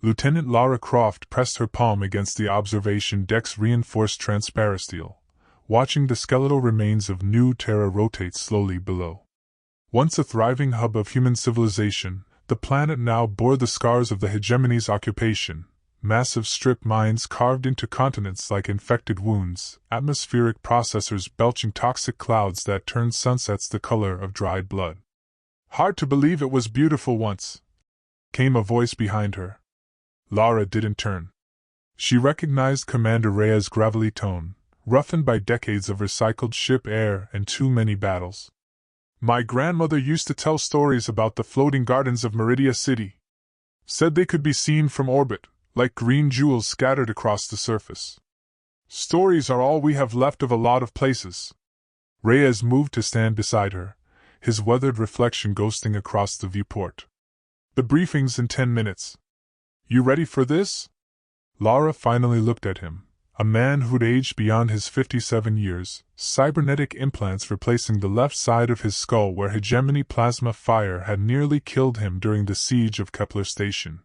Lieutenant Lara Croft pressed her palm against the observation deck's reinforced transparasteel, watching the skeletal remains of New Terra rotate slowly below. Once a thriving hub of human civilization, the planet now bore the scars of the hegemony's occupation. Massive strip mines carved into continents like infected wounds, atmospheric processors belching toxic clouds that turned sunsets the color of dried blood. "Hard to believe it was beautiful once," came a voice behind her. Lara didn't turn. She recognized Commander Rhea's gravelly tone, roughened by decades of recycled ship air and too many battles. "My grandmother used to tell stories about the floating gardens of Meridia City. Said they could be seen from orbit, like green jewels scattered across the surface. Stories are all we have left of a lot of places." Reyes moved to stand beside her, his weathered reflection ghosting across the viewport. "The briefing's in 10 minutes. You ready for this?" Lara finally looked at him, a man who'd aged beyond his 57 years, cybernetic implants replacing the left side of his skull where hegemony plasma fire had nearly killed him during the siege of Kepler Station.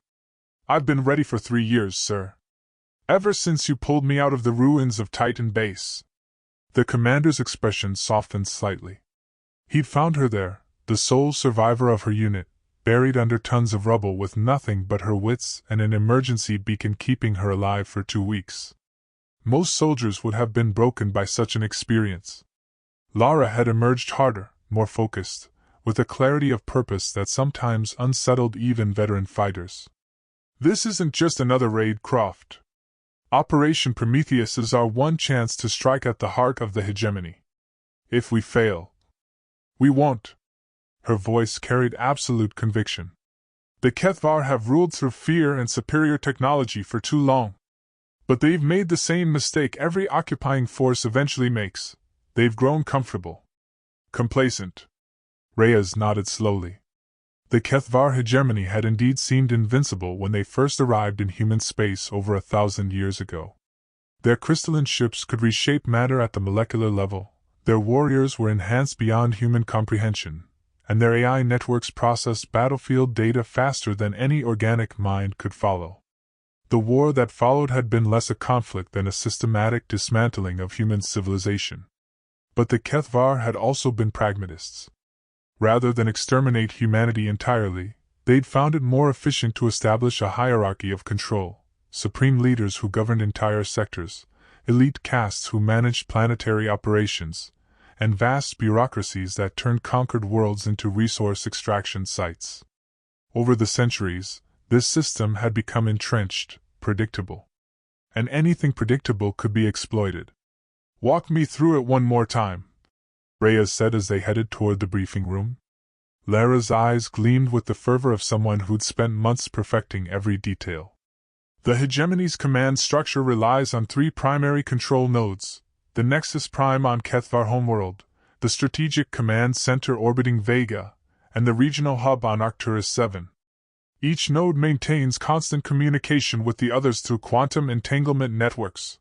"I've been ready for 3 years, sir. Ever since you pulled me out of the ruins of Titan Base." The commander's expression softened slightly. He'd found her there, the sole survivor of her unit, buried under tons of rubble with nothing but her wits and an emergency beacon keeping her alive for 2 weeks. Most soldiers would have been broken by such an experience. Lara had emerged harder, more focused, with a clarity of purpose that sometimes unsettled even veteran fighters. "This isn't just another raid, Croft. Operation Prometheus is our one chance to strike at the heart of the hegemony. If we fail, we won't." Her voice carried absolute conviction. "The Kethvar have ruled through fear and superior technology for too long. But they've made the same mistake every occupying force eventually makes. They've grown comfortable. Complacent." Reyes nodded slowly. The Kethvar hegemony had indeed seemed invincible when they first arrived in human space over 1,000 years ago. Their crystalline ships could reshape matter at the molecular level, their warriors were enhanced beyond human comprehension, and their AI networks processed battlefield data faster than any organic mind could follow. The war that followed had been less a conflict than a systematic dismantling of human civilization. But the Kethvar had also been pragmatists. Rather than exterminate humanity entirely, they'd found it more efficient to establish a hierarchy of control, supreme leaders who governed entire sectors, elite castes who managed planetary operations, and vast bureaucracies that turned conquered worlds into resource extraction sites. Over the centuries, this system had become entrenched, predictable. And anything predictable could be exploited. "Walk me through it one more time," Reyes said as they headed toward the briefing room. Lara's eyes gleamed with the fervor of someone who'd spent months perfecting every detail. "The hegemony's command structure relies on 3 primary control nodes: the Nexus Prime on Kethvar homeworld, the Strategic Command Center orbiting Vega, and the Regional Hub on Arcturus 7. Each node maintains constant communication with the others through quantum entanglement networks.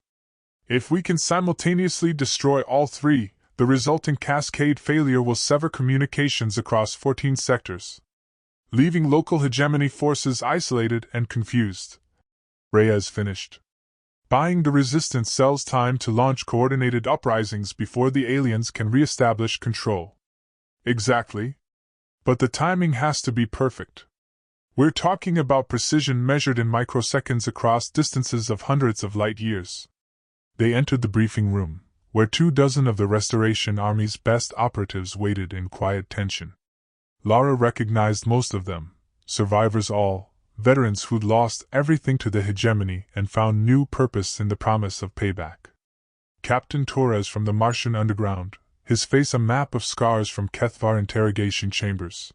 If we can simultaneously destroy all 3, the resulting cascade failure will sever communications across 14 sectors, leaving local hegemony forces isolated and confused." Reyes finished. "Buying the resistance cells time to launch coordinated uprisings before the aliens can re-establish control." "Exactly. But the timing has to be perfect. We're talking about precision measured in microseconds across distances of hundreds of light years." They entered the briefing room, where 24 of the Restoration Army's best operatives waited in quiet tension. Lara recognized most of them, survivors all, veterans who'd lost everything to the hegemony and found new purpose in the promise of payback. Captain Torres from the Martian underground, his face a map of scars from Kethvar interrogation chambers.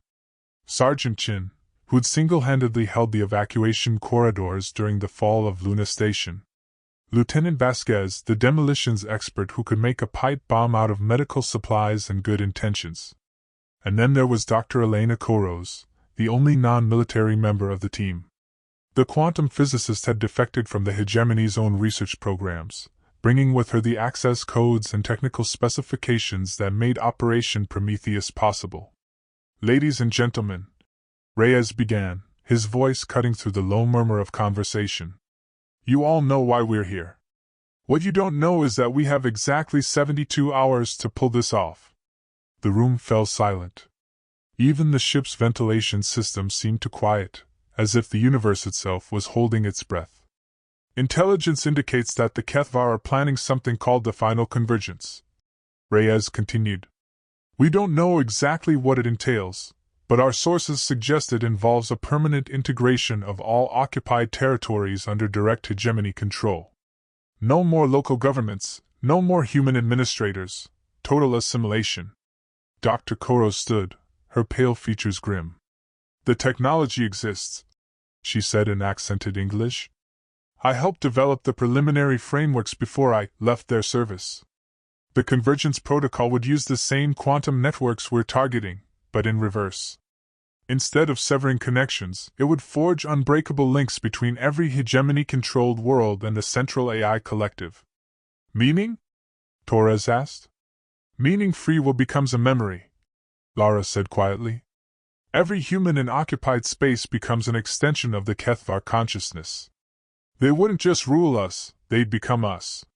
Sergeant Chin, who'd single-handedly held the evacuation corridors during the fall of Luna Station. Lieutenant Vasquez, the demolitions expert who could make a pipe bomb out of medical supplies and good intentions. And then there was Dr. Elena Koros, the only non-military member of the team. The quantum physicist had defected from the hegemony's own research programs, bringing with her the access codes and technical specifications that made Operation Prometheus possible. "Ladies and gentlemen," Reyes began, his voice cutting through the low murmur of conversation. "You all know why we're here. What you don't know is that we have exactly 72 hours to pull this off." The room fell silent. Even the ship's ventilation system seemed to quiet, as if the universe itself was holding its breath. "Intelligence indicates that the Kethvar are planning something called the Final Convergence," Reyes continued. "We don't know exactly what it entails, but our sources suggest it involves a permanent integration of all occupied territories under direct hegemony control. No more local governments, no more human administrators, total assimilation." Dr. Koro stood, her pale features grim. "The technology exists," she said in accented English. "I helped develop the preliminary frameworks before I left their service. The convergence protocol would use the same quantum networks we're targeting, but in reverse. Instead of severing connections, it would forge unbreakable links between every hegemony-controlled world and the central AI collective." "Meaning?" Torres asked. "Meaning free will becomes a memory," Lara said quietly. "Every human in occupied space becomes an extension of the Kethvar consciousness. They wouldn't just rule us, they'd become us."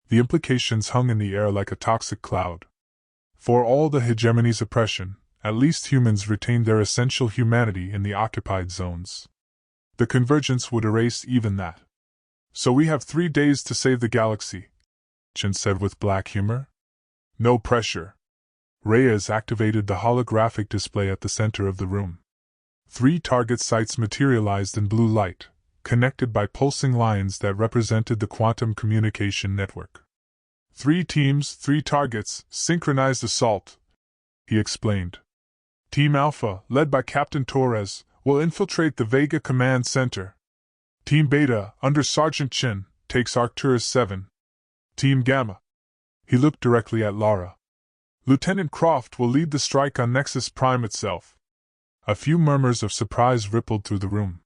The implications hung in the air like a toxic cloud. For all the hegemony's oppression, at least humans retained their essential humanity in the occupied zones. The convergence would erase even that. "So we have 3 days to save the galaxy," Chen said with black humor. "No pressure." Reyes activated the holographic display at the center of the room. 3 target sites materialized in blue light, connected by pulsing lines that represented the quantum communication network. 3 teams, 3 targets, synchronized assault," he explained. "Team Alpha, led by Captain Torres, will infiltrate the Vega Command Center. Team Beta, under Sergeant Chen, takes Arcturus 7. Team Gamma." He looked directly at Lara. "Lieutenant Croft will lead the strike on Nexus Prime itself." A few murmurs of surprise rippled through the room.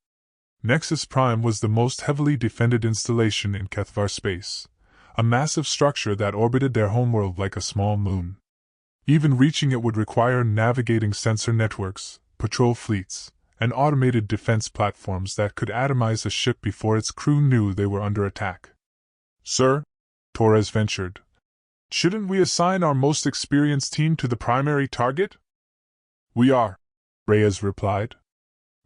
Nexus Prime was the most heavily defended installation in Kethvar space, a massive structure that orbited their homeworld like a small moon. Even reaching it would require navigating sensor networks, patrol fleets, and automated defense platforms that could atomize a ship before its crew knew they were under attack. "Sir," Torres ventured, "shouldn't we assign our most experienced team to the primary target?" "We are," Reyes replied.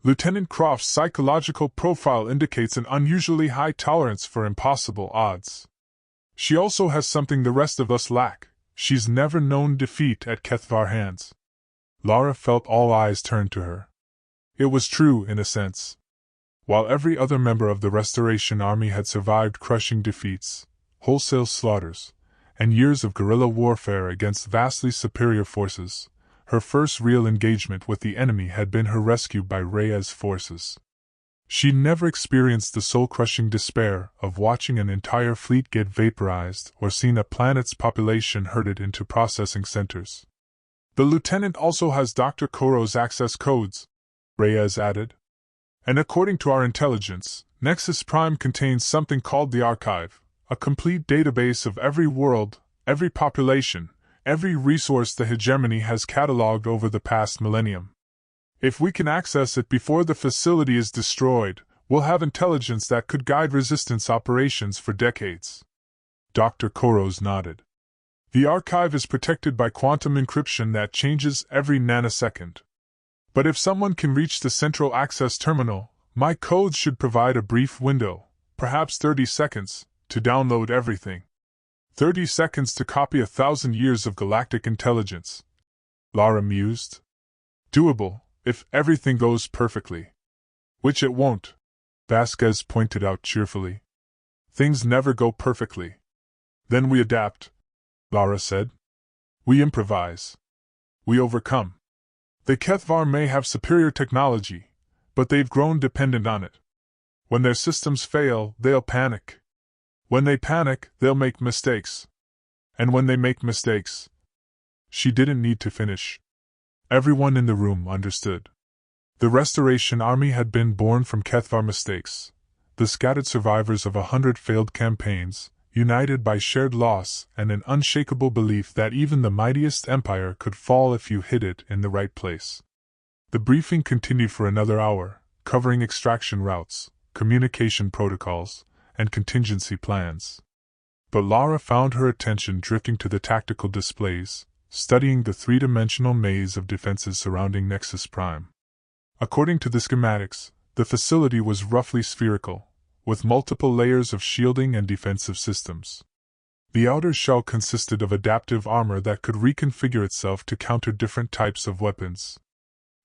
"Lieutenant Croft's psychological profile indicates an unusually high tolerance for impossible odds. She also has something the rest of us lack. She's never known defeat at Kethvar hands." Lara felt all eyes turn to her. It was true, in a sense. While every other member of the Restoration Army had survived crushing defeats, wholesale slaughters, and years of guerrilla warfare against vastly superior forces, her first real engagement with the enemy had been her rescue by Reyes' forces. She'd never experienced the soul-crushing despair of watching an entire fleet get vaporized or seen a planet's population herded into processing centers. "The lieutenant also has Dr. Koro's access codes," Reyes added. "And according to our intelligence, Nexus Prime contains something called the Archive, a complete database of every world, every population, every resource the hegemony has cataloged over the past millennium. If we can access it before the facility is destroyed, we'll have intelligence that could guide resistance operations for decades." Dr. Koros nodded. "The archive is protected by quantum encryption that changes every nanosecond. But if someone can reach the central access terminal, my codes should provide a brief window, perhaps 30 seconds, to download everything. 30 seconds to copy 1,000 years of galactic intelligence," Lara mused. "Doable, if everything goes perfectly. Which it won't," Vasquez pointed out cheerfully. "Things never go perfectly. Then we adapt," Lara said. "We improvise. We overcome. The Kethvar may have superior technology, but they've grown dependent on it. When their systems fail, they'll panic. When they panic, they'll make mistakes. And when they make mistakes..." She didn't need to finish. Everyone in the room understood. The Restoration Army had been born from Kethvar mistakes, the scattered survivors of 100 failed campaigns, united by shared loss and an unshakable belief that even the mightiest empire could fall if you hid it in the right place. The briefing continued for another hour, covering extraction routes, communication protocols, and contingency plans. But Lara found her attention drifting to the tactical displays, studying the three-dimensional maze of defenses surrounding Nexus Prime. According to the schematics, the facility was roughly spherical, with multiple layers of shielding and defensive systems. The outer shell consisted of adaptive armor that could reconfigure itself to counter different types of weapons.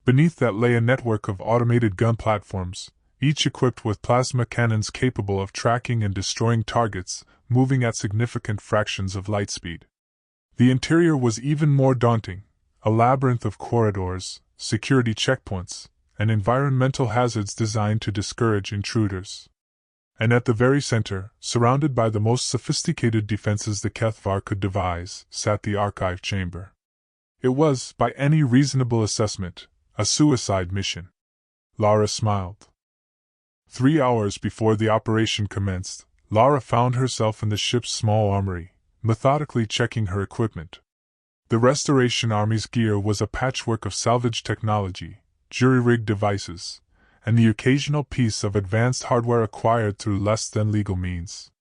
Beneath that lay a network of automated gun platforms, each equipped with plasma cannons capable of tracking and destroying targets, moving at significant fractions of light speed. The interior was even more daunting, a labyrinth of corridors, security checkpoints, and environmental hazards designed to discourage intruders. And at the very center, surrounded by the most sophisticated defenses the Kethvar could devise, sat the archive chamber. It was, by any reasonable assessment, a suicide mission. Lara smiled. 3 hours before the operation commenced, Lara found herself in the ship's small armory, methodically checking her equipment. The Restoration Army's gear was a patchwork of salvage technology, jury-rigged devices, and the occasional piece of advanced hardware acquired through less-than-legal means.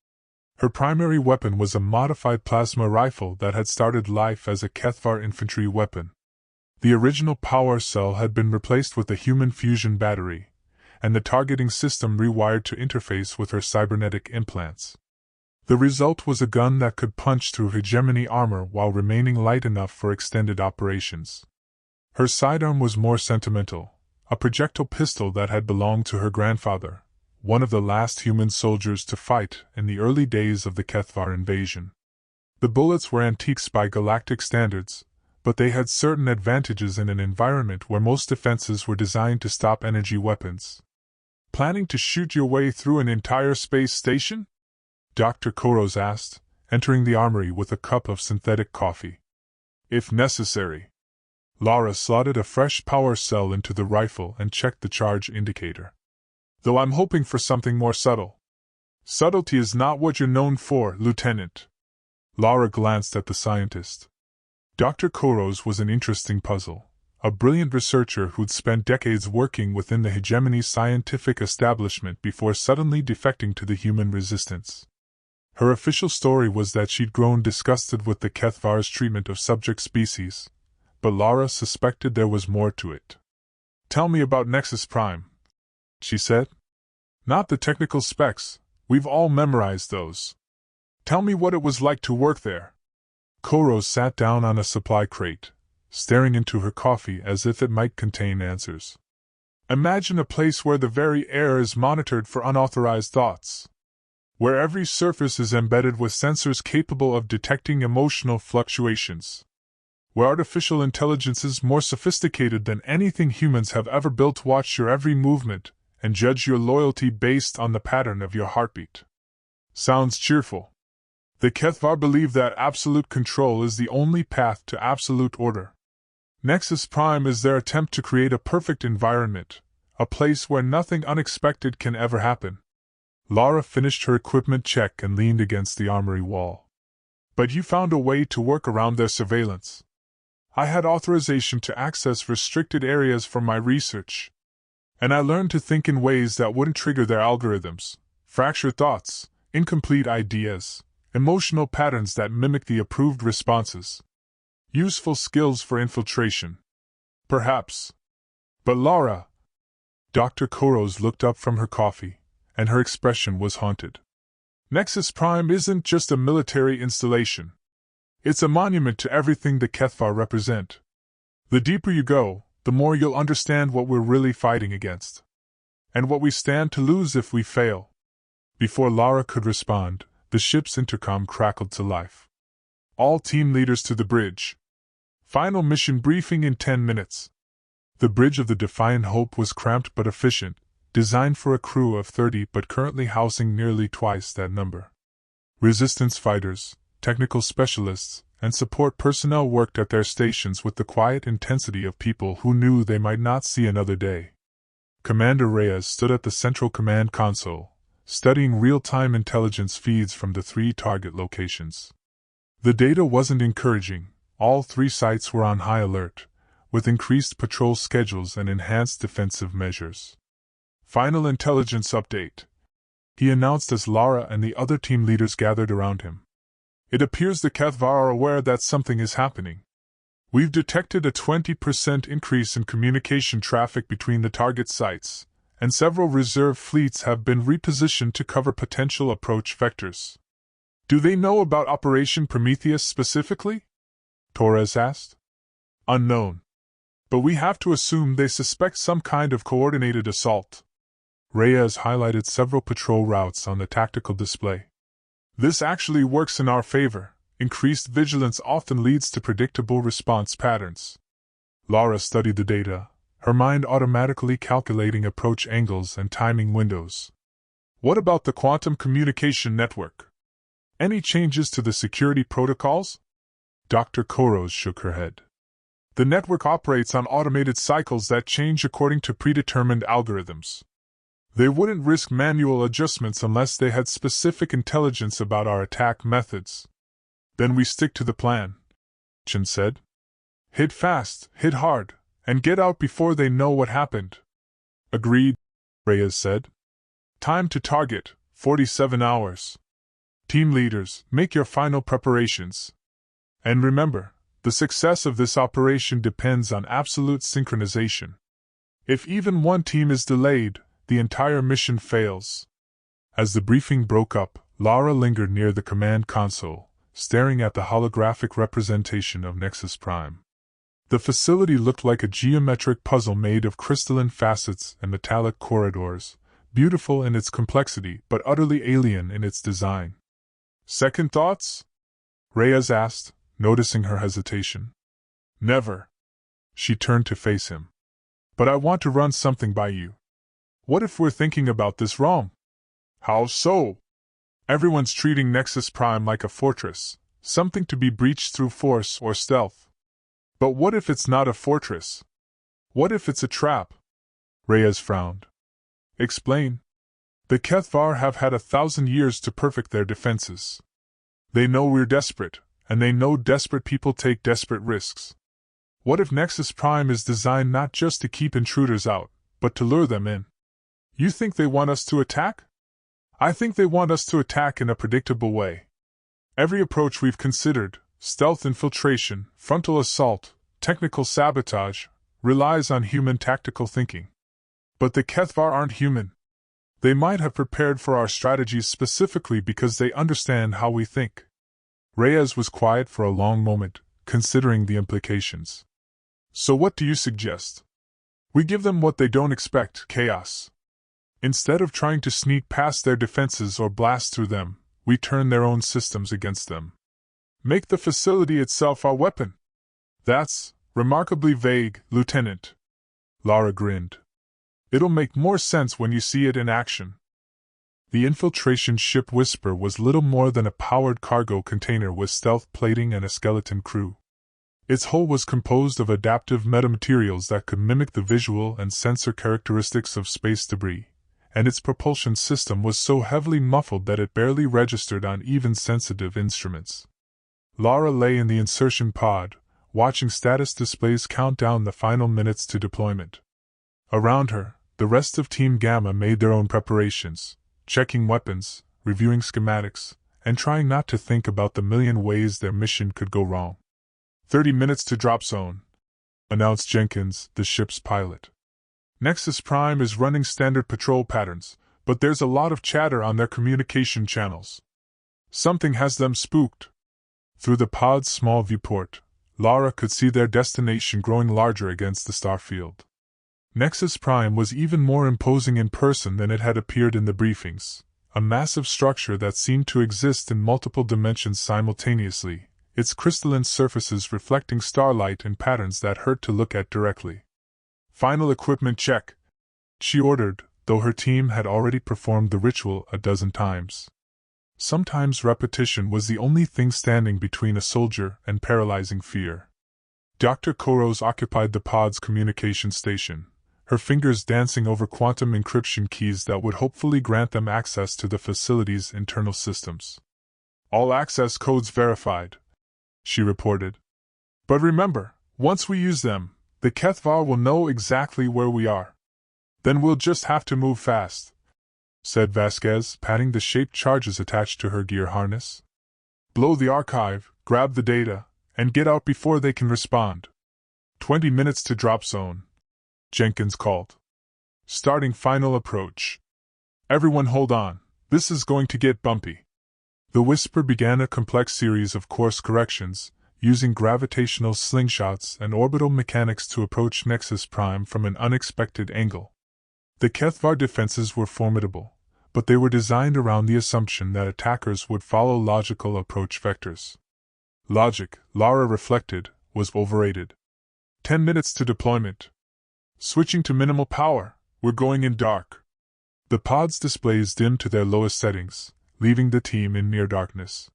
Her primary weapon was a modified plasma rifle that had started life as a Kethvar infantry weapon. The original power cell had been replaced with a human fusion battery, and the targeting system rewired to interface with her cybernetic implants. The result was a gun that could punch through hegemony armor while remaining light enough for extended operations. Her sidearm was more sentimental, a projectile pistol that had belonged to her grandfather, one of the last human soldiers to fight in the early days of the Kethvar invasion. The bullets were antiques by Galactic standards, but they had certain advantages in an environment where most defenses were designed to stop energy weapons. Planning to shoot your way through an entire space station? Dr. Koros asked, entering the armory with a cup of synthetic coffee. If necessary. Lara slotted a fresh power cell into the rifle and checked the charge indicator. Though I'm hoping for something more subtle. Subtlety is not what you're known for, Lieutenant. Lara glanced at the scientist. Dr. Koros was an interesting puzzle, a brilliant researcher who'd spent decades working within the hegemony scientific establishment before suddenly defecting to the human resistance. Her official story was that she'd grown disgusted with the Kethvar's treatment of subject species, but Lara suspected there was more to it. Tell me about Nexus Prime, she said. Not the technical specs, we've all memorized those. Tell me what it was like to work there. Koros sat down on a supply crate, staring into her coffee as if it might contain answers. Imagine a place where the very air is monitored for unauthorized thoughts. Where every surface is embedded with sensors capable of detecting emotional fluctuations. Where artificial intelligence is more sophisticated than anything humans have ever built, watch your every movement and judge your loyalty based on the pattern of your heartbeat. Sounds cheerful. The Kethvar believe that absolute control is the only path to absolute order. Nexus Prime is their attempt to create a perfect environment, a place where nothing unexpected can ever happen. Lara finished her equipment check and leaned against the armory wall. But you found a way to work around their surveillance. I had authorization to access restricted areas for my research. And I learned to think in ways that wouldn't trigger their algorithms, fracture thoughts, incomplete ideas, emotional patterns that mimic the approved responses. Useful skills for infiltration. Perhaps. But Lara. Dr. Koros looked up from her coffee, and her expression was haunted. Nexus Prime isn't just a military installation. It's a monument to everything the Kethvar represent. The deeper you go, the more you'll understand what we're really fighting against. And what we stand to lose if we fail. Before Lara could respond, the ship's intercom crackled to life. All team leaders to the bridge. Final mission briefing in 10 minutes. The bridge of the Defiant Hope was cramped but efficient, designed for a crew of 30 but currently housing nearly twice that number. Resistance fighters, technical specialists, and support personnel worked at their stations with the quiet intensity of people who knew they might not see another day. Commander Reyes stood at the central command console, studying real-time intelligence feeds from the 3 target locations. The data wasn't encouraging. All 3 sites were on high alert, with increased patrol schedules and enhanced defensive measures. Final intelligence update, he announced as Lara and the other team leaders gathered around him. It appears the Kethvar are aware that something is happening. We've detected a 20% increase in communication traffic between the target sites, and several reserve fleets have been repositioned to cover potential approach vectors. Do they know about Operation Prometheus specifically? Torres asked. Unknown. But we have to assume they suspect some kind of coordinated assault. Reyes highlighted several patrol routes on the tactical display. This actually works in our favor. Increased vigilance often leads to predictable response patterns. Lara studied the data, her mind automatically calculating approach angles and timing windows. What about the quantum communication network? Any changes to the security protocols? Dr. Koros shook her head. The network operates on automated cycles that change according to predetermined algorithms. They wouldn't risk manual adjustments unless they had specific intelligence about our attack methods. Then we stick to the plan, Chen said. Hit fast, hit hard, and get out before they know what happened. Agreed, Reyes said. Time to target, 47 hours. Team leaders, make your final preparations. And remember, the success of this operation depends on absolute synchronization. If even one team is delayed, the entire mission fails. As the briefing broke up, Lara lingered near the command console, staring at the holographic representation of Nexus Prime. The facility looked like a geometric puzzle made of crystalline facets and metallic corridors, beautiful in its complexity but utterly alien in its design. Second thoughts? Reyes asked, noticing her hesitation. Never. She turned to face him. But I want to run something by you. What if we're thinking about this wrong? How so? Everyone's treating Nexus Prime like a fortress, something to be breached through force or stealth. But what if it's not a fortress? What if it's a trap? Reyes frowned. Explain. The Kethvar have had 1,000 years to perfect their defenses. They know we're desperate, and they know desperate people take desperate risks. What if Nexus Prime is designed not just to keep intruders out, but to lure them in? You think they want us to attack? I think they want us to attack in a predictable way. Every approach we've considered, stealth infiltration, frontal assault, technical sabotage, relies on human tactical thinking. But the Kethvar aren't human. They might have prepared for our strategies specifically because they understand how we think. Reyes was quiet for a long moment, considering the implications. So what do you suggest? We give them what they don't expect, chaos. Instead of trying to sneak past their defenses or blast through them, we turn their own systems against them. Make the facility itself our weapon. That's remarkably vague, Lieutenant. Lara grinned. It'll make more sense when you see it in action. The infiltration ship Whisper was little more than a powered cargo container with stealth plating and a skeleton crew. Its hull was composed of adaptive metamaterials that could mimic the visual and sensor characteristics of space debris, and its propulsion system was so heavily muffled that it barely registered on even sensitive instruments. Lara lay in the insertion pod, watching status displays count down the final minutes to deployment. Around her, the rest of Team Gamma made their own preparations, checking weapons, reviewing schematics, and trying not to think about the million ways their mission could go wrong. 30 minutes to drop zone, announced Jenkins, the ship's pilot. Nexus Prime is running standard patrol patterns, but there's a lot of chatter on their communication channels. Something has them spooked. Through the pod's small viewport, Lara could see their destination growing larger against the starfield. Nexus Prime was even more imposing in person than it had appeared in the briefings, a massive structure that seemed to exist in multiple dimensions simultaneously, its crystalline surfaces reflecting starlight in patterns that hurt to look at directly. Final equipment check, she ordered, though her team had already performed the ritual a dozen times. Sometimes repetition was the only thing standing between a soldier and paralyzing fear. Dr. Koros occupied the pod's communication station, her fingers dancing over quantum encryption keys that would hopefully grant them access to the facility's internal systems. All access codes verified, she reported. But remember, once we use them, the Kethvar will know exactly where we are. Then we'll just have to move fast, said Vasquez, patting the shaped charges attached to her gear harness. Blow the archive, grab the data, and get out before they can respond. 20 minutes to drop zone, Jenkins called. Starting final approach. Everyone hold on, this is going to get bumpy. The Whisper began a complex series of course corrections, using gravitational slingshots and orbital mechanics to approach Nexus Prime from an unexpected angle. The Kethvar defenses were formidable, but they were designed around the assumption that attackers would follow logical approach vectors. Logic, Lara reflected, was overrated. 10 minutes to deployment. Switching to minimal power, we're going in dark. The pod's displays dimmed to their lowest settings, leaving the team in near darkness.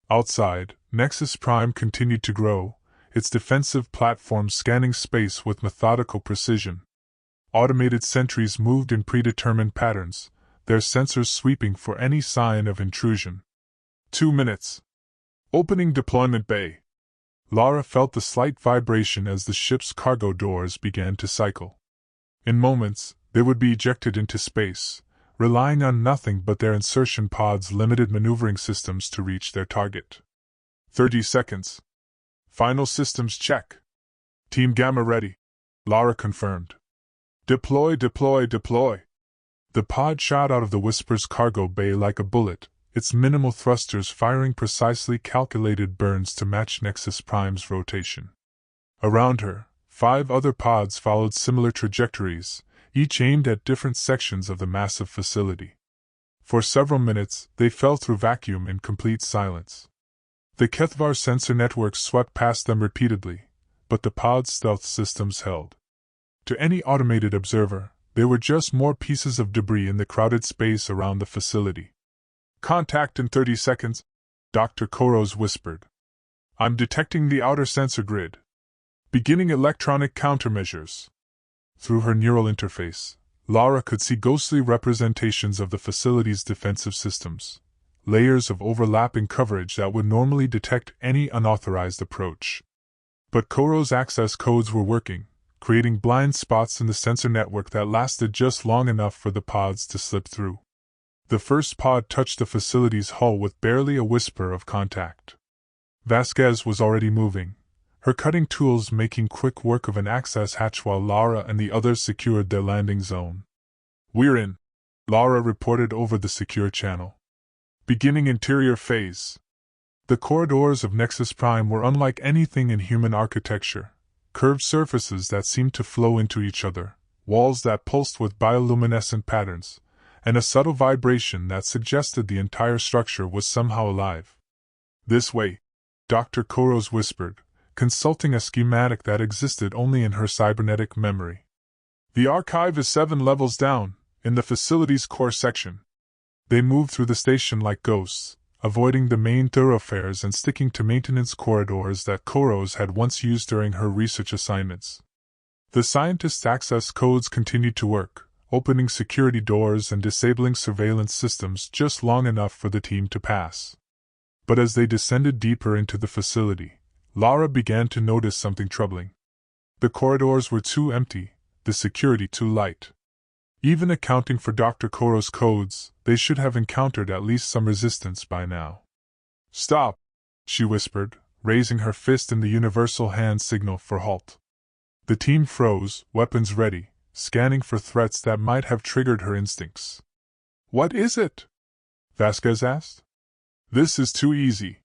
Outside, Nexus Prime continued to grow, its defensive platforms scanning space with methodical precision. Automated sentries moved in predetermined patterns, their sensors sweeping for any sign of intrusion. 2 minutes. Opening deployment bay. Lara felt the slight vibration as the ship's cargo doors began to cycle. In moments, they would be ejected into space, relying on nothing but their insertion pods' limited maneuvering systems to reach their target. 30 seconds. Final systems check. Team Gamma ready, Lara confirmed. Deploy, deploy, deploy. The pod shot out of the Whisper's cargo bay like a bullet, its minimal thrusters firing precisely calculated burns to match Nexus Prime's rotation. Around her, 5 other pods followed similar trajectories, each aimed at different sections of the massive facility. For several minutes, they fell through vacuum in complete silence. The Kethvar sensor networks swept past them repeatedly, but the pod's stealth systems held. To any automated observer, they were just more pieces of debris in the crowded space around the facility. Contact in 30 seconds, Dr. Koros whispered. I'm detecting the outer sensor grid. Beginning electronic countermeasures. Through her neural interface, Lara could see ghostly representations of the facility's defensive systems, layers of overlapping coverage that would normally detect any unauthorized approach. But Koros' access codes were working, creating blind spots in the sensor network that lasted just long enough for the pods to slip through. The first pod touched the facility's hull with barely a whisper of contact. Vasquez was already moving, her cutting tools making quick work of an access hatch while Lara and the others secured their landing zone. We're in, Lara reported over the secure channel. Beginning interior phase. The corridors of Nexus Prime were unlike anything in human architecture, curved surfaces that seemed to flow into each other, walls that pulsed with bioluminescent patterns, and a subtle vibration that suggested the entire structure was somehow alive. This way, Dr. Koros whispered, consulting a schematic that existed only in her cybernetic memory. The archive is 7 levels down, in the facility's core section. They moved through the station like ghosts, avoiding the main thoroughfares and sticking to maintenance corridors that Koros had once used during her research assignments. The scientists' access codes continued to work, opening security doors and disabling surveillance systems just long enough for the team to pass. But as they descended deeper into the facility, Lara began to notice something troubling. The corridors were too empty, the security too light. Even accounting for Dr. Koros' codes, they should have encountered at least some resistance by now. Stop, she whispered, raising her fist in the universal hand signal for halt. The team froze, weapons ready, scanning for threats that might have triggered her instincts. What is it? Vasquez asked. This is too easy.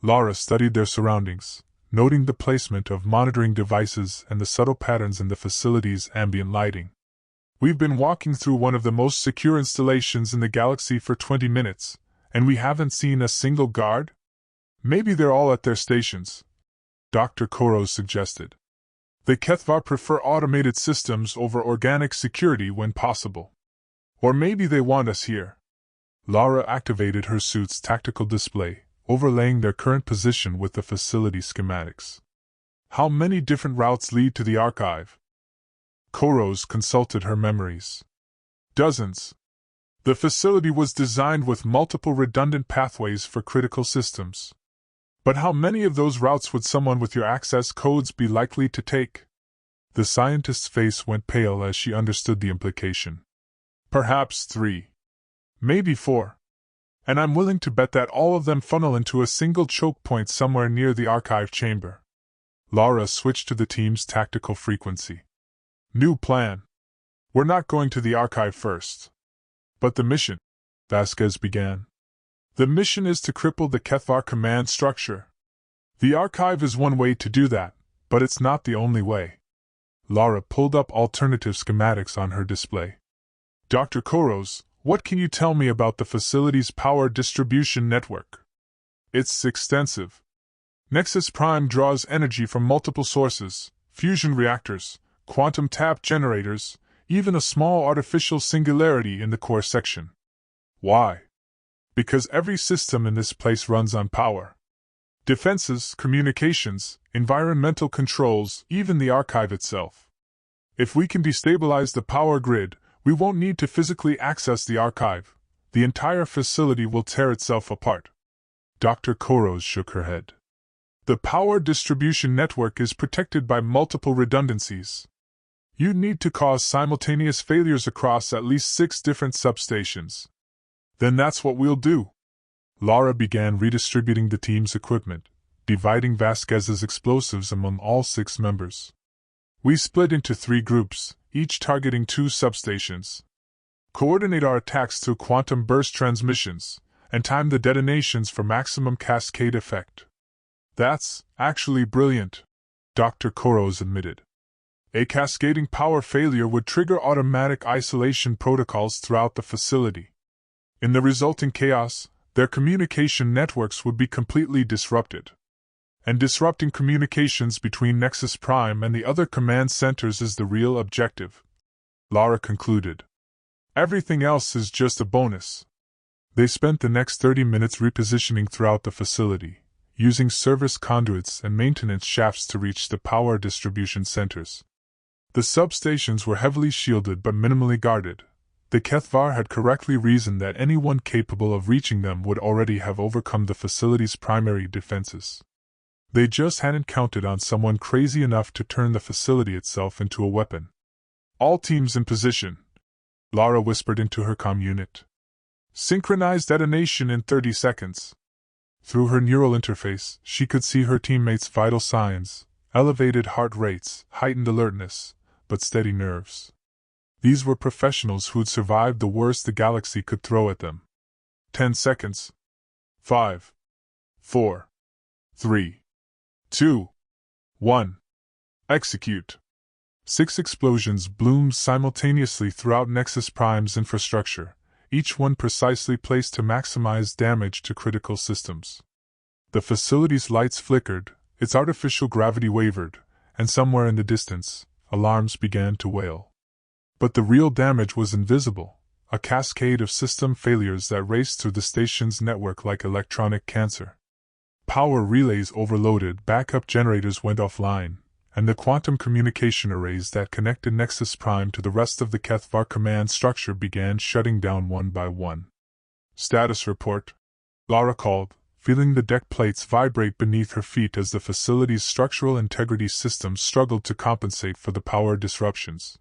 Lara studied their surroundings, noting the placement of monitoring devices and the subtle patterns in the facility's ambient lighting. We've been walking through one of the most secure installations in the galaxy for 20 minutes, and we haven't seen a single guard? Maybe they're all at their stations, Dr. Koros suggested. The Kethvar prefer automated systems over organic security when possible. Or maybe they want us here. Lara activated her suit's tactical display, overlaying their current position with the facility schematics. How many different routes lead to the archive? Koros consulted her memories. Dozens. The facility was designed with multiple redundant pathways for critical systems. But how many of those routes would someone with your access codes be likely to take? The scientist's face went pale as she understood the implication. Perhaps 3. Maybe 4. And I'm willing to bet that all of them funnel into a single choke point somewhere near the archive chamber. Lara switched to the team's tactical frequency. New plan. We're not going to the archive first. But the mission, Vasquez began. The mission is to cripple the Kethvar command structure. The archive is one way to do that, but it's not the only way. Lara pulled up alternative schematics on her display. Dr. Koros, what can you tell me about the facility's power distribution network? It's extensive. Nexus Prime draws energy from multiple sources, fusion reactors, quantum tap generators, even a small artificial singularity in the core section. Why? Because every system in this place runs on power. Defenses, communications, environmental controls, even the archive itself. If we can destabilize the power grid, we won't need to physically access the archive. The entire facility will tear itself apart. Dr. Koros shook her head. The power distribution network is protected by multiple redundancies. You'd need to cause simultaneous failures across at least 6 different substations. Then that's what we'll do. Lara began redistributing the team's equipment, dividing Vasquez's explosives among all 6 members. We split into 3 groups, each targeting 2 substations. Coordinate our attacks through quantum burst transmissions, and time the detonations for maximum cascade effect. That's actually brilliant, Dr. Koros admitted. A cascading power failure would trigger automatic isolation protocols throughout the facility. In the resulting chaos, their communication networks would be completely disrupted. And disrupting communications between Nexus Prime and the other command centers is the real objective, Lara concluded. Everything else is just a bonus. They spent the next 30 minutes repositioning throughout the facility, using service conduits and maintenance shafts to reach the power distribution centers. The substations were heavily shielded but minimally guarded. The Kethvar had correctly reasoned that anyone capable of reaching them would already have overcome the facility's primary defenses. They just hadn't counted on someone crazy enough to turn the facility itself into a weapon. All teams in position, Lara whispered into her comm unit. Synchronized detonation in 30 seconds. Through her neural interface, she could see her teammates' vital signs, elevated heart rates, heightened alertness, but steady nerves. These were professionals who'd survived the worst the galaxy could throw at them. 10 seconds. 5, 4, 3, 2, 1. Execute. 6 explosions bloomed simultaneously throughout Nexus Prime's infrastructure, each one precisely placed to maximize damage to critical systems. The facility's lights flickered, its artificial gravity wavered, and somewhere in the distance, alarms began to wail. But the real damage was invisible, a cascade of system failures that raced through the station's network like electronic cancer. Power relays overloaded, backup generators went offline, and the quantum communication arrays that connected Nexus Prime to the rest of the Kethvar command structure began shutting down one by one. Status report, Lara called, feeling the deck plates vibrate beneath her feet as the facility's structural integrity systems struggled to compensate for the power disruptions.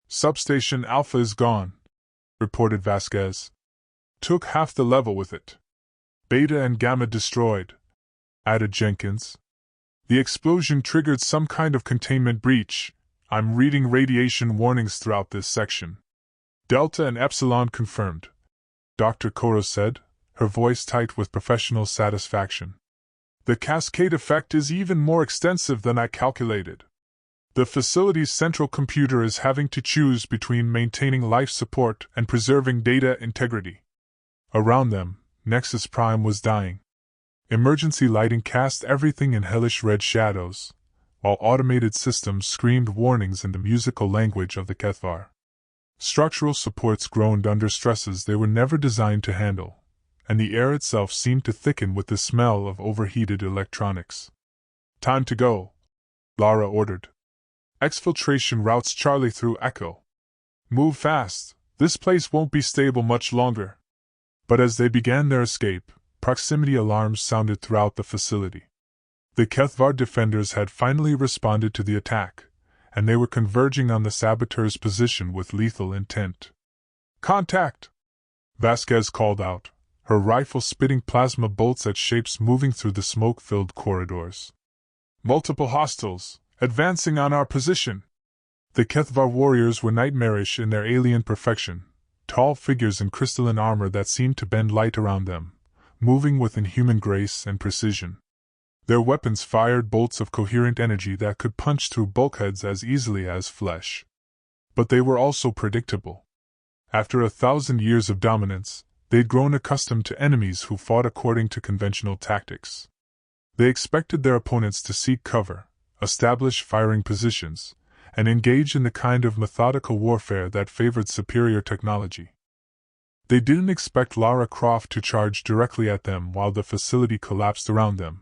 Substation Alpha is gone, reported Vasquez. Took half the level with it. Beta and Gamma destroyed, added Jenkins. The explosion triggered some kind of containment breach. I'm reading radiation warnings throughout this section. Delta and Epsilon confirmed, Dr. Koros said, her voice tight with professional satisfaction. The cascade effect is even more extensive than I calculated. The facility's central computer is having to choose between maintaining life support and preserving data integrity. Around them, Nexus Prime was dying. Emergency lighting cast everything in hellish red shadows, while automated systems screamed warnings in the musical language of the Kethvar. Structural supports groaned under stresses they were never designed to handle, and the air itself seemed to thicken with the smell of overheated electronics. Time to go, Lara ordered. Exfiltration routes Charlie through Echo. Move fast, this place won't be stable much longer. But as they began their escape, proximity alarms sounded throughout the facility. The Kethvar defenders had finally responded to the attack, and they were converging on the saboteur's position with lethal intent. "Contact!" Vasquez called out, her rifle spitting plasma bolts at shapes moving through the smoke-filled corridors. "Multiple hostiles, advancing on our position!" The Kethvar warriors were nightmarish in their alien perfection, tall figures in crystalline armor that seemed to bend light around them, moving with inhuman grace and precision. Their weapons fired bolts of coherent energy that could punch through bulkheads as easily as flesh. But they were also predictable. After 1,000 years of dominance, they'd grown accustomed to enemies who fought according to conventional tactics. They expected their opponents to seek cover, establish firing positions, and engage in the kind of methodical warfare that favored superior technology. They didn't expect Lara Croft to charge directly at them while the facility collapsed around them.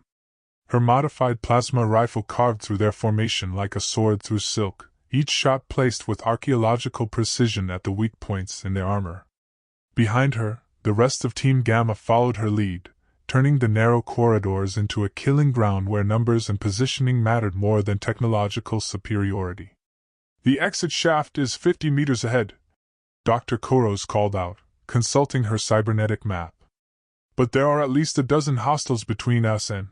Her modified plasma rifle carved through their formation like a sword through silk, each shot placed with archaeological precision at the weak points in their armor. Behind her, the rest of Team Gamma followed her lead, turning the narrow corridors into a killing ground where numbers and positioning mattered more than technological superiority. "The exit shaft is 50 meters ahead," Dr. Koros called out, consulting her cybernetic map. "But there are at least a dozen hostiles between us and—"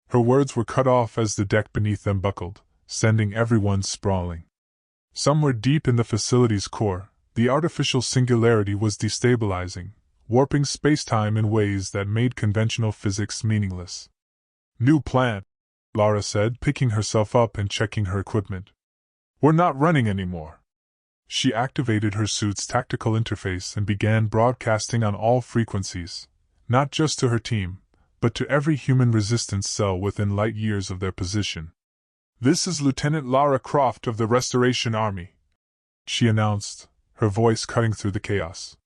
Her words were cut off as the deck beneath them buckled, sending everyone sprawling. Somewhere deep in the facility's core, the artificial singularity was destabilizing, warping space-time in ways that made conventional physics meaningless. "New plan," Lara said, picking herself up and checking her equipment. "We're not running anymore." She activated her suit's tactical interface and began broadcasting on all frequencies, not just to her team, but to every human resistance cell within light years of their position. "This is Lieutenant Lara Croft of the Restoration Army," she announced, her voice cutting through the chaos.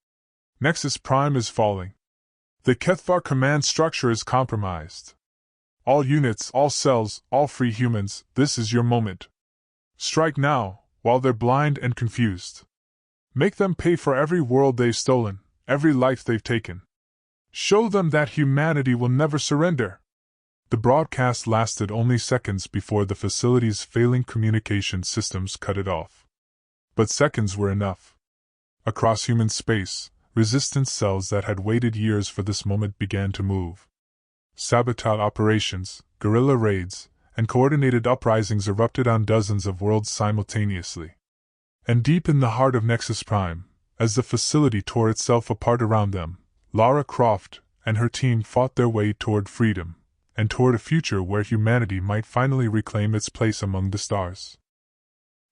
"Nexus Prime is falling. The Kethvar command structure is compromised. All units, all cells, all free humans, this is your moment. Strike now, while they're blind and confused. Make them pay for every world they've stolen, every life they've taken. Show them that humanity will never surrender." The broadcast lasted only seconds before the facility's failing communication systems cut it off. But seconds were enough. Across human space, resistance cells that had waited years for this moment began to move. Sabotage operations, guerrilla raids, and coordinated uprisings erupted on dozens of worlds simultaneously. And deep in the heart of Nexus Prime, as the facility tore itself apart around them, Lara Croft and her team fought their way toward freedom, and toward a future where humanity might finally reclaim its place among the stars.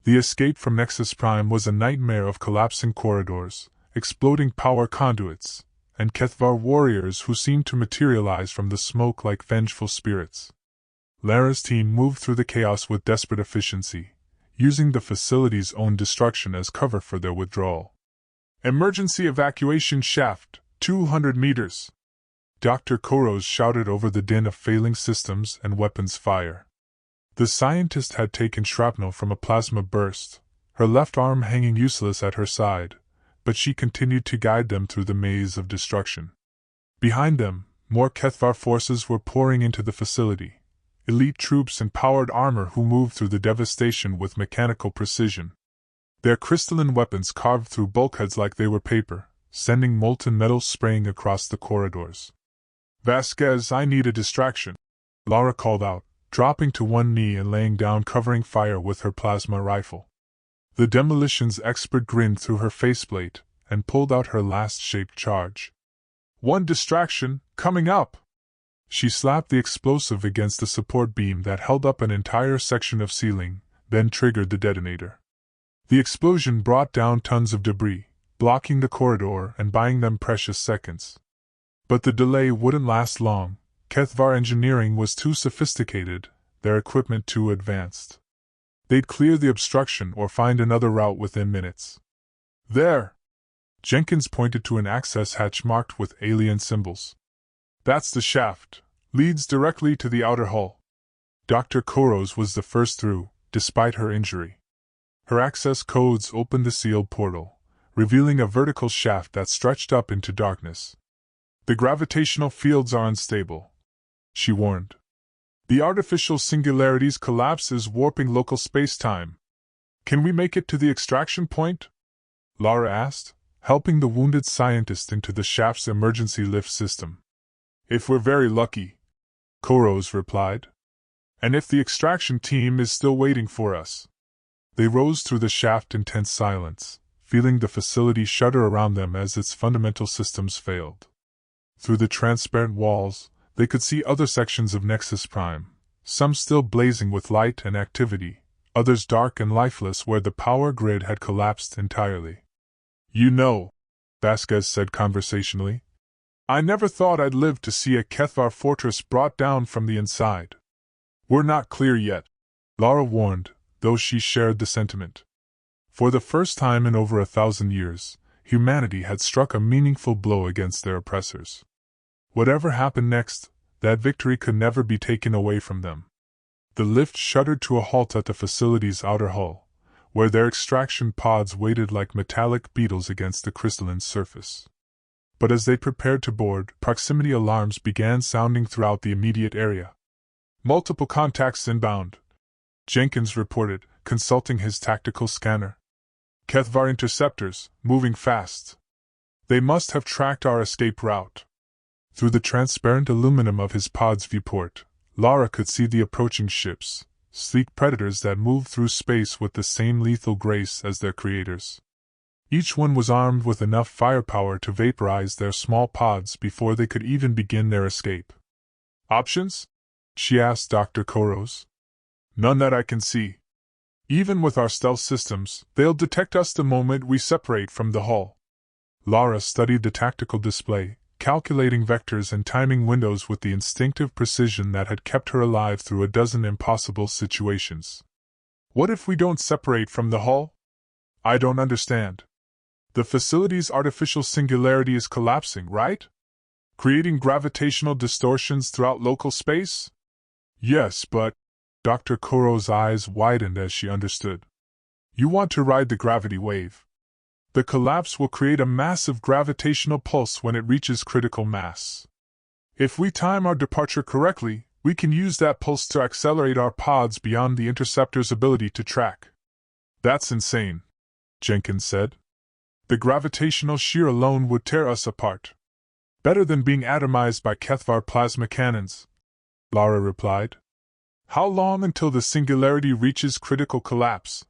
The escape from Nexus Prime was a nightmare of collapsing corridors, exploding power conduits, and Kethvar warriors who seemed to materialize from the smoke like vengeful spirits. Lara's team moved through the chaos with desperate efficiency, using the facility's own destruction as cover for their withdrawal. "Emergency evacuation shaft, 200 meters!" Dr. Koros shouted over the din of failing systems and weapons fire. The scientist had taken shrapnel from a plasma burst, her left arm hanging useless at her side, but she continued to guide them through the maze of destruction. Behind them, more Kethvar forces were pouring into the facility, elite troops in powered armor who moved through the devastation with mechanical precision. Their crystalline weapons carved through bulkheads like they were paper, sending molten metal spraying across the corridors. "Vasquez, I need a distraction," Lara called out, dropping to one knee and laying down covering fire with her plasma rifle. The demolitions expert grinned through her faceplate and pulled out her last shaped charge. "One distraction, coming up!" She slapped the explosive against the support beam that held up an entire section of ceiling, then triggered the detonator. The explosion brought down tons of debris, blocking the corridor and buying them precious seconds. But the delay wouldn't last long. Kethvar engineering was too sophisticated, their equipment too advanced. They'd clear the obstruction or find another route within minutes. "There!" Jenkins pointed to an access hatch marked with alien symbols. "That's the shaft. Leads directly to the outer hull." Dr. Koros was the first through, despite her injury. Her access codes opened the sealed portal, revealing a vertical shaft that stretched up into darkness. "The gravitational fields are unstable," she warned. "The artificial singularity's collapse is warping local space-time." Can we make it to the extraction point? Lara asked, helping the wounded scientist into the shaft's emergency lift system. If we're very lucky, Koros replied. And if the extraction team is still waiting for us. They rose through the shaft in tense silence, feeling the facility shudder around them as its fundamental systems failed. Through the transparent walls, they could see other sections of Nexus Prime, some still blazing with light and activity, others dark and lifeless where the power grid had collapsed entirely. You know, Vasquez said conversationally, I never thought I'd live to see a Kethvar fortress brought down from the inside. We're not clear yet, Lara warned, though she shared the sentiment. For the first time in over 1,000 years, humanity had struck a meaningful blow against their oppressors. Whatever happened next, that victory could never be taken away from them. The lift shuddered to a halt at the facility's outer hull, where their extraction pods waited like metallic beetles against the crystalline surface. But as they prepared to board, proximity alarms began sounding throughout the immediate area. Multiple contacts inbound, Jenkins reported, consulting his tactical scanner. Kethvar interceptors, moving fast. They must have tracked our escape route. Through the transparent aluminum of his pod's viewport, Lara could see the approaching ships, sleek predators that moved through space with the same lethal grace as their creators. Each one was armed with enough firepower to vaporize their small pods before they could even begin their escape. Options? She asked Dr. Koros. None that I can see. Even with our stealth systems, they'll detect us the moment we separate from the hull. Lara studied the tactical display, calculating vectors and timing windows with the instinctive precision that had kept her alive through a dozen impossible situations. What if we don't separate from the hull? I don't understand. The facility's artificial singularity is collapsing, right? Creating gravitational distortions throughout local space? Yes, but... Dr. Koros' eyes widened as she understood. You want to ride the gravity wave. The collapse will create a massive gravitational pulse when it reaches critical mass. If we time our departure correctly, we can use that pulse to accelerate our pods beyond the interceptor's ability to track. That's insane, Jenkins said. The gravitational shear alone would tear us apart. Better than being atomized by Kethvar plasma cannons, Lara replied. How long until the singularity reaches critical collapse?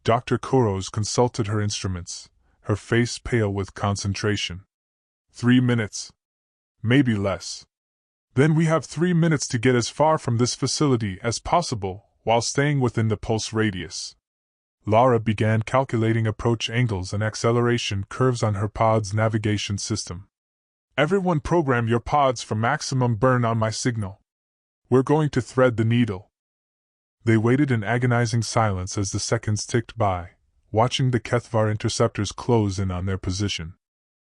Dr. Koros consulted her instruments, her face pale with concentration. 3 minutes. Maybe less. Then we have 3 minutes to get as far from this facility as possible, while staying within the pulse radius. Lara began calculating approach angles and acceleration curves on her pod's navigation system. Everyone program your pods for maximum burn on my signal. We're going to thread the needle. They waited in agonizing silence as the seconds ticked by, watching the Kethvar interceptors close in on their position.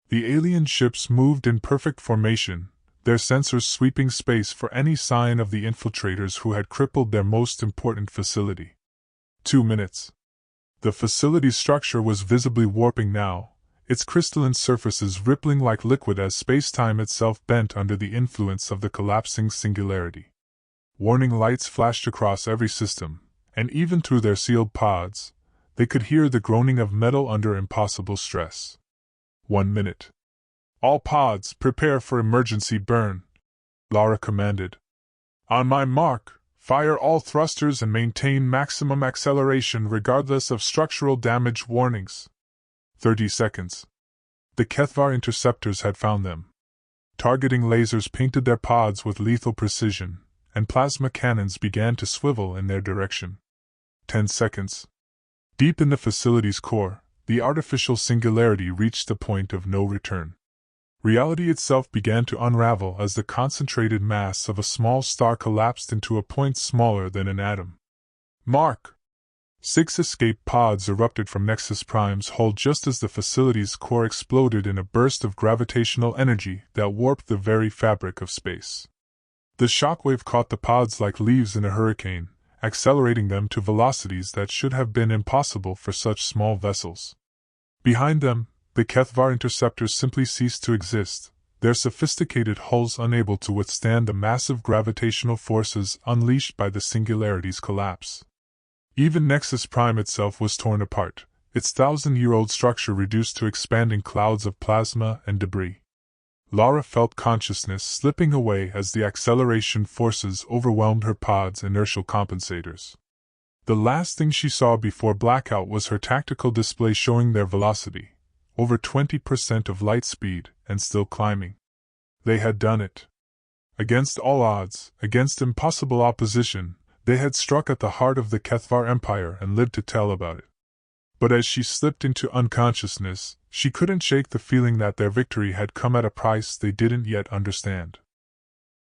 The alien ships moved in perfect formation, their sensors sweeping space for any sign of the infiltrators who had crippled their most important facility. 2 minutes. The facility's structure was visibly warping now, its crystalline surfaces rippling like liquid as space-time itself bent under the influence of the collapsing singularity. Warning lights flashed across every system, and even through their sealed pods, they could hear the groaning of metal under impossible stress. 1 minute. All pods, prepare for emergency burn, Lara commanded. On my mark, fire all thrusters and maintain maximum acceleration regardless of structural damage warnings. 30 seconds. The Kethvar interceptors had found them. Targeting lasers painted their pods with lethal precision, and plasma cannons began to swivel in their direction. 10 seconds. Deep in the facility's core, the artificial singularity reached the point of no return. Reality itself began to unravel as the concentrated mass of a small star collapsed into a point smaller than an atom. Mark! 6 escape pods erupted from Nexus Prime's hull just as the facility's core exploded in a burst of gravitational energy that warped the very fabric of space. The shockwave caught the pods like leaves in a hurricane, accelerating them to velocities that should have been impossible for such small vessels. Behind them, the Kethvar interceptors simply ceased to exist, their sophisticated hulls unable to withstand the massive gravitational forces unleashed by the singularity's collapse. Even Nexus Prime itself was torn apart, its thousand-year-old structure reduced to expanding clouds of plasma and debris. Lara felt consciousness slipping away as the acceleration forces overwhelmed her pod's inertial compensators. The last thing she saw before blackout was her tactical display showing their velocity, over 20% of light speed, and still climbing. They had done it. Against all odds, against impossible opposition, they had struck at the heart of the Kethvar Empire and lived to tell about it. But as she slipped into unconsciousness, she couldn't shake the feeling that their victory had come at a price they didn't yet understand.